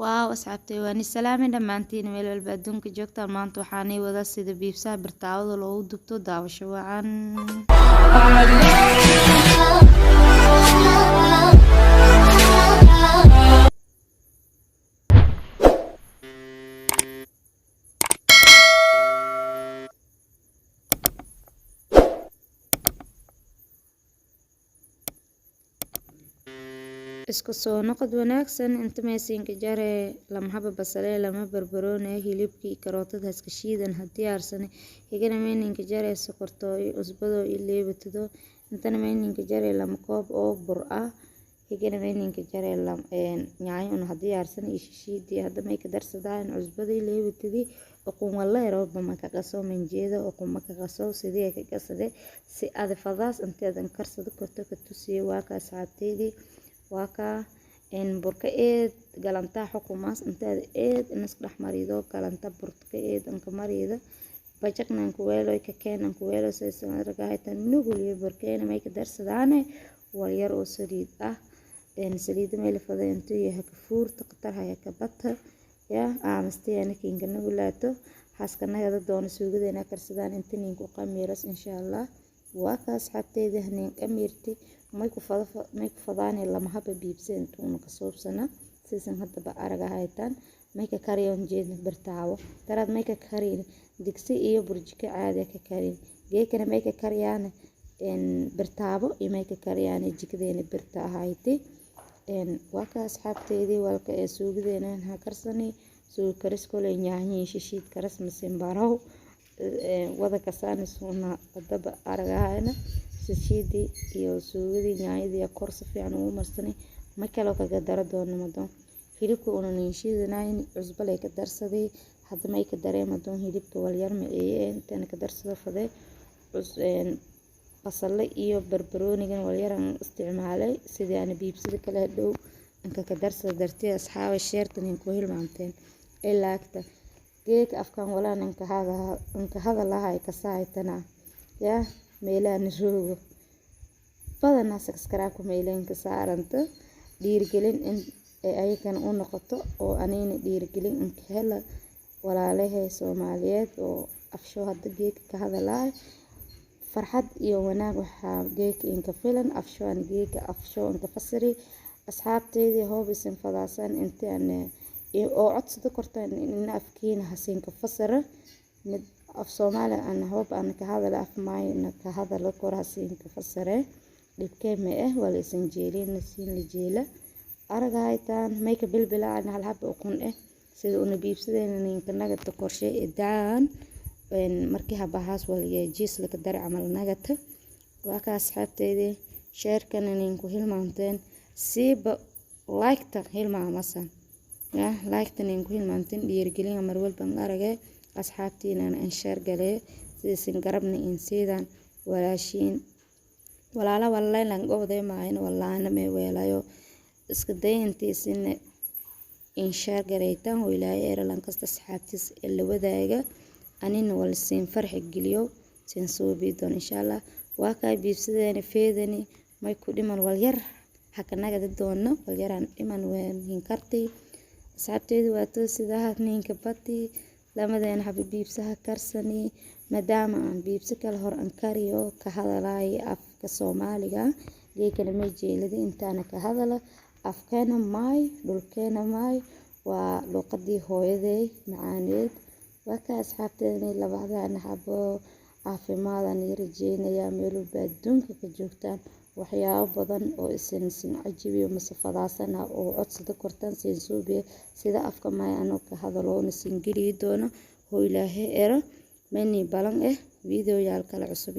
waaw asxaabtay waan islaamay dhamaantiin meel walba adduunka joogtaan maanta waxaanay wada sida biibsaha birtaawada loogu dubto daawasho wacan isku soo noqod wanaagsan inta meesiinka jare lama haba basale lama barbaroone hilibkii karootada iska shiidan hadii arsane igana meeninka jare sokorto usbado ileebatido intana meeninka jare lama koob oo bur ah igana meeninka jare yaanyo un hadii arsane ishiidi hadda may ka darsadaan usbado ileebatidi ukun wala rooba ma ka qaso manjeeda ukun ma ka qaso sidii ka qasade si aad fadaas inteedan karsado korto ka tusiyo waa ka saabteedii waka in burka galanta xukumaas inteed inas dhax marido galanta burka anka marida bajaqnan ku weelo ka keenan ku weelo saysan ragaytan nugul iyo burkeena may ka darsadaane wal yar oo saliid ah saliid meel fadeento iyo ka fuur taqtar haya ka bata ya aamastayna kinga nugulaato haskanaga doona suugadeena karsadaan intiin ku qamiiras insha Allah waa ka asxaabteeda haneen qamirti may ku fadaan lama haba biibseen tuuna ka soobsana siisan hadaba araga haytaan may ka kariyon jeed birtaawo tarad may ka kariin digsi iyo burjiko caadi ka kariin geekana may ka kariyaan birtaabo iyo may ka kariyaan jikdeena birtaahayti waa ka asxaabteedii walka ee suugadeena ha karsani soo karis kole yaanyo shishiid karas masin baraw wada kasaan suuna hadaba araga hayna shishiidi iyo suugadi yaanyada kor si fiican ugu marsanay ma kala kaga daro doono madoon hilibka uu ninshiidanayn cusbal ay ka darsaday hadda may ka dareemo doon hilibka wal yar ma inta ka darsado faday basal iyo barbarooniga wal yar aan isticmaalay sidii aan biibsida kala dhow anka ka darsado dartay asxaabay sheertan ku hilmaanteen ilaagta geek afkan wala anka hada lahay ka saaytana ya meelaan roogo badana subscribe ku meeleen ka saaranta dhiirgelin in ay kan u noqoto oo anina dhiirgelin in ka hela walaalahay Soomaaliyeed oo afsho hadda geek ka hadalay farxad iyo wanaag waxa geek in ka filan afsho an geek afsho in ka fasiri asxaabteedii hoobisan fadaasan intaan oo codsado kortaan in afkiina hasin ka fasira mid af Soomaali aan hoob aan ka hadala af maayna ka hadalo koraasiin ka fasire dibkeema wala isan jeelin siin la jeela aragaytaan may ka bilbilaan hal hab ukun sida una biibsadeen ninka naga ta qorshe idaan markii habahaas waliga jiis la ka dar amal nagata waa ka asxaabteedii sheerkan ninku hilmaanteen siiba like ta hilmaamasan ya like ta ninku hilmaanteen dhiirgelin mar walba aragay asxaabtiina aan share galay sidii garabna in siidan walaashiin walaala wallahi lan gobday maayna wallaana may weelayo iska dayntiisina in share galaytan oo ilaahay eeran kasta asxaabtiis ila wadaaga anina wal siin farx geliyo siin soo biidon insha Allah waa ka biibsadeen feedani may ku dhiman wal yar hakanaga doono wal yaraan dhiman ween kartay asxaabteedu waa sidaa ninka bati lamadeen haba biibsaha karsani maadaama aan biibsa kala hor an kariyo ka hadalay afka Soomaaliga geekana ma jeelada intaana ka hadala afkeena maay dhulkeena maay waa luqadii hooyaday macaaneed waa ka asxaabteena labadana habo caafimaadana rajeynaya meel walba adduunka ka joogtaan waxyaabo badan oo isin cajibiyo masafadaasana oo codsada kortaan siin suubiye sida afka maay anoo ka hadaloona siin geli doono oo ilaahay era mani balan video yaal kala cusub